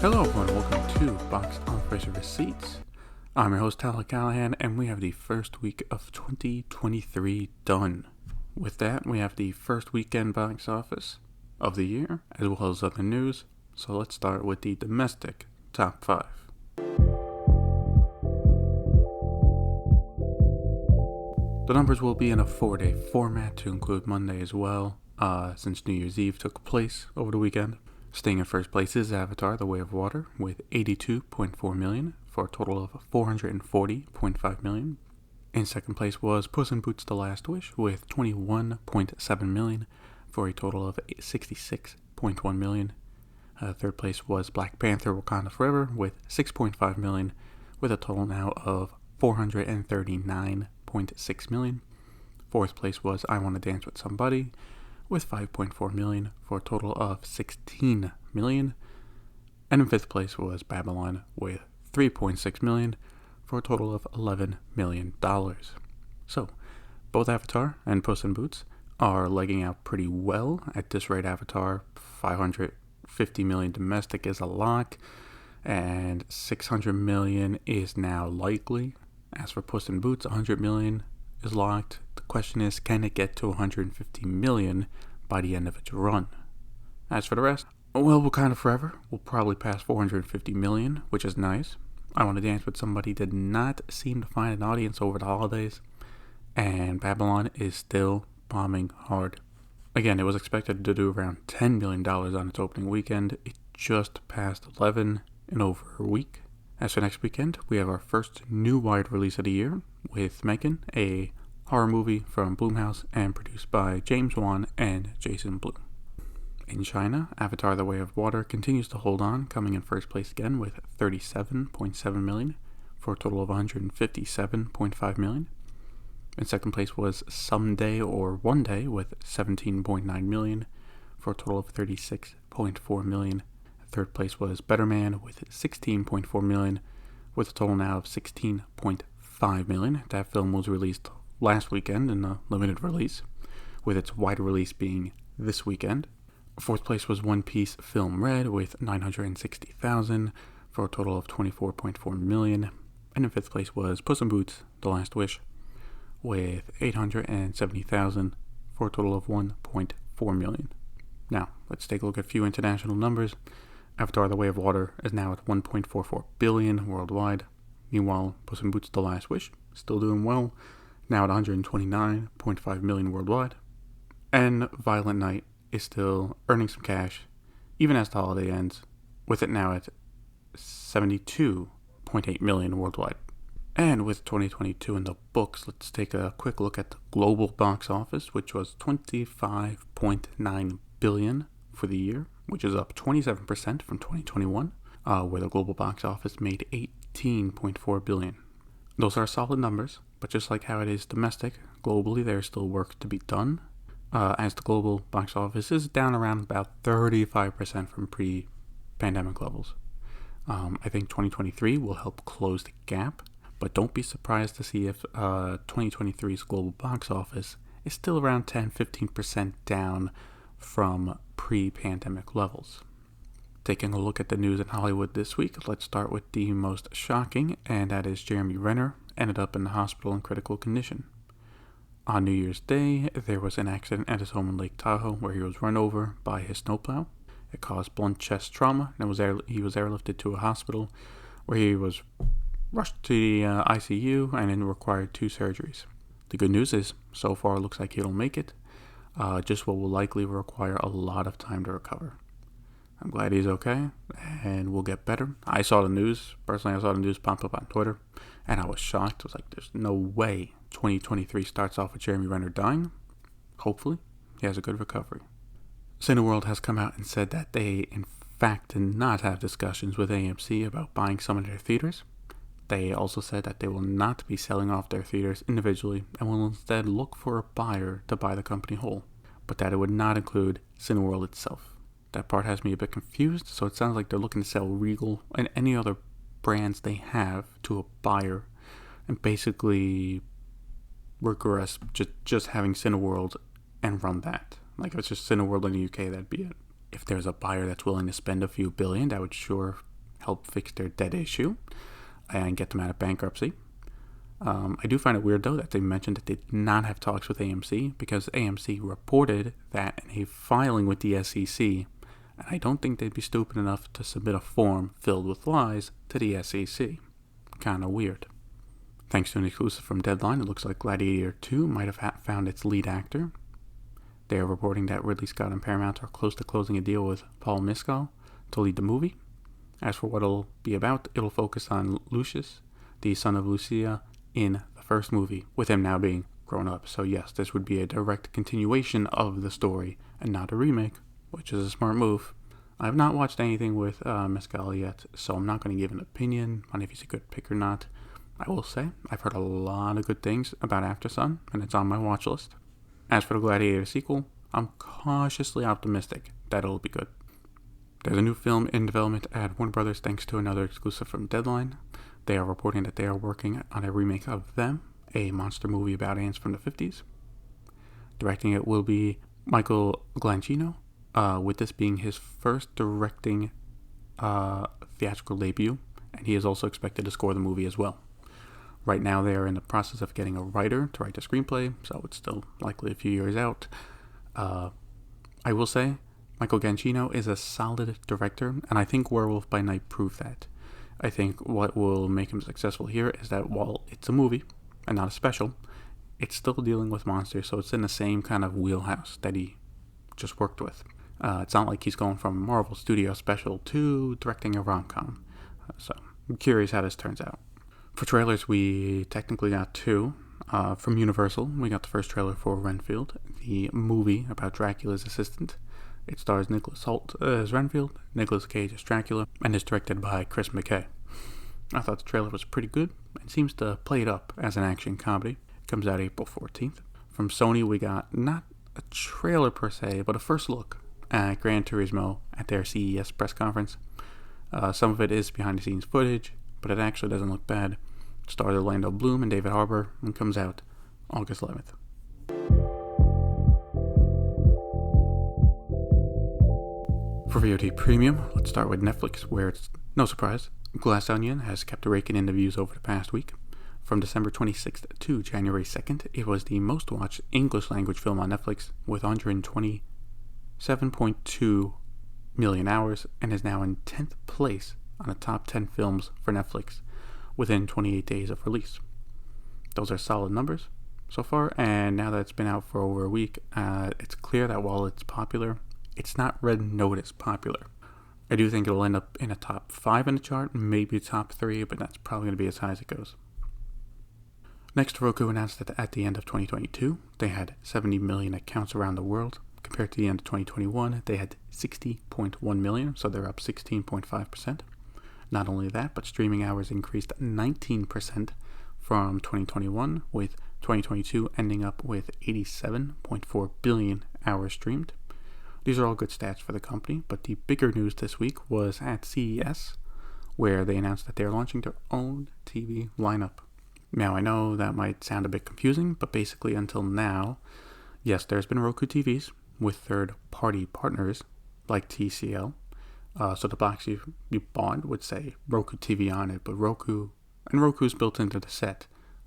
Hello everyone, welcome to Box Office Receipts. I'm your host Tyler Callahan, and we have the first week of 2023 done. With that, we have the first weekend box office of the year, as well as other news. So let's start with the domestic top 5. The numbers will be in a 4-day format to include Monday as well, since New Year's Eve took place over the weekend. Staying in first place is Avatar: The Way of Water with $82.4 million for a total of $440.5 million. In second place was Puss in Boots: The Last Wish with $21.7 million for a total of $66.1 million. Third place was Black Panther: Wakanda Forever with $6.5 million with a total now of $439.6 million. Fourth place was I Want to Dance with Somebody with $5.4 million for a total of $16 million. And in fifth place was Babylon with $3.6 million for a total of $11 million. So, both Avatar and Puss in Boots are legging out pretty well. At this rate, Avatar, $550 million domestic is a lock, and $600 million is now likely. As for Puss in Boots, $100 million is locked. The question is, can it get to $150 million by the end of its run? As for the rest, well, Wakanda Forever will probably pass $450 million, which is nice. I Want to Dance with Somebody did not seem to find an audience over the holidays, and Babylon is still bombing hard. Again, it was expected to do around $10 million on its opening weekend. It just passed 11 in over a week. As for next weekend, we have our first new wide release of the year with Megan, a horror movie from Blumhouse and produced by James Wan and Jason Blum. In China, Avatar: The Way of Water continues to hold on, coming in first place again with $37.7 million for a total of $157.5 million. In second place was Someday or One Day with $17.9 million for a total of $36.4 million. Third place was Better Man with $16.4 million with a total now of $16.5 million. That film was released last weekend in a limited release, with its wider release being this weekend. Fourth place was One Piece Film Red with $960,000 for a total of $24.4 million. And in fifth place was Puss in Boots: The Last Wish with $870,000 for a total of $1.4 million. Now, let's take a look at a few international numbers. Avatar: The Way of Water is now at $1.44 billion worldwide. Meanwhile, Puss in Boots: The Last Wish still doing well, now at $129.5 million worldwide. And Violent Night is still earning some cash, even as the holiday ends, with it now at $72.8 million worldwide. And with 2022 in the books, let's take a quick look at the global box office, which was $25.9 billion for the year, which is up 27% from 2021, where the global box office made $18.4 billion. Those are solid numbers, but just like how it is domestic, globally there's still work to be done, as the global box office is down around about 35% from pre-pandemic levels. I think 2023 will help close the gap, but don't be surprised to see if 2023's global box office is still around 10-15% down from pre-pandemic levels. Taking a look at the news in Hollywood this week, let's start with the most shocking, and that is Jeremy Renner ended up in the hospital in critical condition. On New Year's Day, there was an accident at his home in Lake Tahoe where he was run over by his snowplow. It caused blunt chest trauma, and he was airlifted to a hospital where he was rushed to the ICU and then required 2 surgeries. The good news is, so far it looks like he'll make it, just what will likely require a lot of time to recover. I'm glad he's okay, and we'll get better. I saw the news pop up on Twitter, and I was shocked. I was like, there's no way 2023 starts off with Jeremy Renner dying. Hopefully, he has a good recovery. Cineworld has come out and said that they, in fact, did not have discussions with AMC about buying some of their theaters. They also said that they will not be selling off their theaters individually and will instead look for a buyer to buy the company whole, but that it would not include Cineworld itself. That part has me a bit confused, so it sounds like they're looking to sell Regal and any other brands they have to a buyer and basically regress just having Cineworld and run that. Like, if it's just Cineworld in the UK, that'd be it. If there's a buyer that's willing to spend a few billion, that would sure help fix their debt issue and get them out of bankruptcy. I do find it weird, though, that they mentioned that they did not have talks with AMC because AMC reported that in a filing with the SEC, and I don't think they'd be stupid enough to submit a form filled with lies to the SEC. Kinda weird. Thanks to an exclusive from Deadline, it looks like Gladiator 2 might have found its lead actor. They are reporting that Ridley Scott and Paramount are close to closing a deal with Paul Mescal to lead the movie. As for what it'll be about, it'll focus on Lucius, the son of Lucia, in the first movie, with him now being grown up. So yes, this would be a direct continuation of the story and not a remake, which is a smart move. I have not watched anything with Mescal yet, so I'm not going to give an opinion on if he's a good pick or not. I will say, I've heard a lot of good things about Aftersun, and it's on my watch list. As for the Gladiator sequel, I'm cautiously optimistic that it'll be good. There's a new film in development at Warner Brothers thanks to another exclusive from Deadline. They are reporting that they are working on a remake of Them, a monster movie about ants from the 50s. Directing it will be Michael Giacchino, with this being his first directing theatrical debut, and he is also expected to score the movie as well. Right now they are in the process of getting a writer to write the screenplay, so it's still likely a few years out. I will say, Michael Giacchino is a solid director, and I think Werewolf by Night proved that. I think what will make him successful here is that while it's a movie and not a special, it's still dealing with monsters, so it's in the same kind of wheelhouse that he just worked with. It's not like he's going from a Marvel Studio special to directing a rom-com. So I'm curious how this turns out. For trailers, we technically got two. From Universal, we got the first trailer for Renfield, the movie about Dracula's assistant. It stars Nicholas Hoult as Renfield, Nicolas Cage as Dracula, and is directed by Chris McKay. I thought the trailer was pretty good and seems to play it up as an action comedy. It comes out April 14th. From Sony, we got not a trailer per se, but a first look at Gran Turismo at their CES press conference. Some of it is behind the scenes footage, but it actually doesn't look bad. It stars Orlando Bloom and David Harbour and comes out August 11th. For VOD Premium, let's start with Netflix, where it's no surprise, Glass Onion has kept raking in the views over the past week. From December 26th to January 2nd, it was the most watched English language film on Netflix with 127.2 million hours and is now in 10th place on the top 10 films for Netflix within 28 days of release. Those are solid numbers so far, and now that it's been out for over a week, it's clear that while it's popular, it's not Red Notice popular. I do think it'll end up in a top 5 in the chart, maybe top 3, but that's probably going to be as high as it goes. Next, Roku announced that at the end of 2022, they had 70 million accounts around the world. Compared to the end of 2021, they had 60.1 million, so they're up 16.5%. Not only that, but streaming hours increased 19% from 2021, with 2022 ending up with 87.4 billion hours streamed. These are all good stats for the company, but the bigger news this week was at CES, where they announced that they're launching their own TV lineup. Now, I know that might sound a bit confusing, but basically until now, yes, there's been Roku TVs with third-party partners like TCL. So the box you bought would say Roku TV on it, but Roku's built into the set.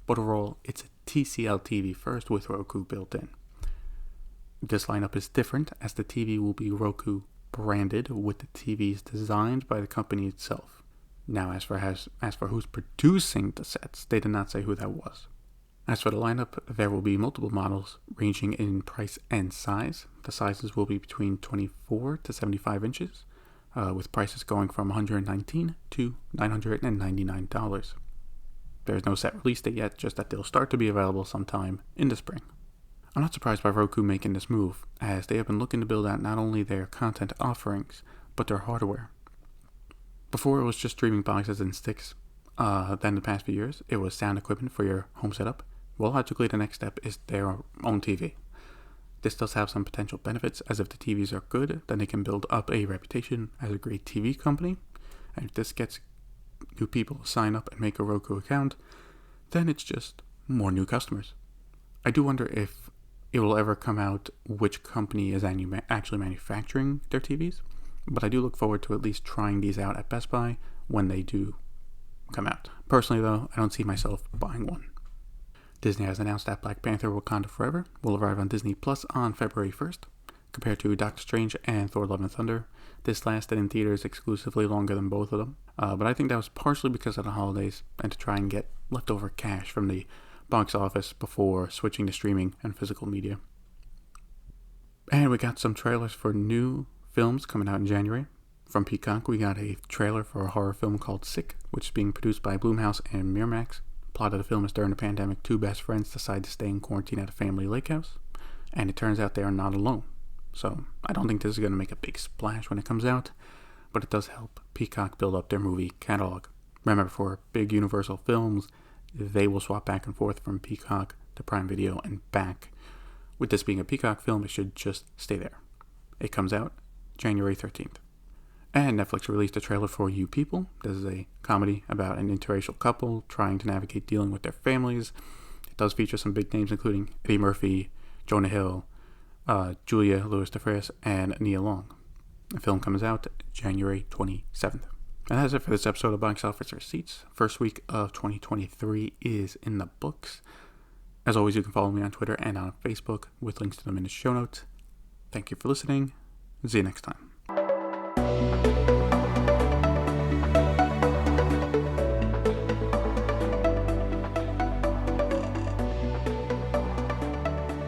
But overall, it's a TCL TV first with Roku built in. This lineup is different as the TV will be Roku branded with the TVs designed by the company itself. Now, as for who's producing the sets, they did not say who that was. As for the lineup, there will be multiple models ranging in price and size. The sizes will be between 24 to 75 inches, with prices going from $119 to $999. There's no set release date yet, just that they'll start to be available sometime in the spring. I'm not surprised by Roku making this move, as they have been looking to build out not only their content offerings, but their hardware. Before it was just streaming boxes and sticks. Then the past few years, it was sound equipment for your home setup. Well, logically, the next step is their own TV. This does have some potential benefits, as if the TVs are good, then they can build up a reputation as a great TV company. And if this gets new people to sign up and make a Roku account, then it's just more new customers. I do wonder if it will ever come out which company is actually manufacturing their TVs. but I do look forward to at least trying these out at Best Buy when they do come out. Personally, though, I don't see myself buying one. Disney has announced that Black Panther Wakanda Forever will arrive on Disney Plus on February 1st. Compared to Doctor Strange and Thor Love and Thunder, this lasted in theaters exclusively longer than both of them, but I think that was partially because of the holidays and to try and get leftover cash from the box office before switching to streaming and physical media. And we got some trailers for new films coming out in January. From Peacock, we got a trailer for a horror film called Sick, which is being produced by Blumhouse and Miramax. Plot of the film is during the pandemic, two best friends decide to stay in quarantine at a family lake house, and it turns out they are not alone. So I don't think this is going to make a big splash when it comes out, but it does help Peacock build up their movie catalog. Remember, for big Universal films, they will swap back and forth from Peacock to Prime Video and back. With this being a Peacock film, it should just stay there. It comes out January 13th. And Netflix released a trailer for You People. This is a comedy about an interracial couple trying to navigate dealing with their families. It does feature some big names including Eddie Murphy, Jonah Hill, Julia Louis-Dreyfus, and Nia Long. The film comes out January 27th. And that's it for this episode of Box Office Receipts. First week of 2023 is in the books. As always, you can follow me on Twitter and on Facebook with links to them in the show notes. Thank you for listening. See you next time.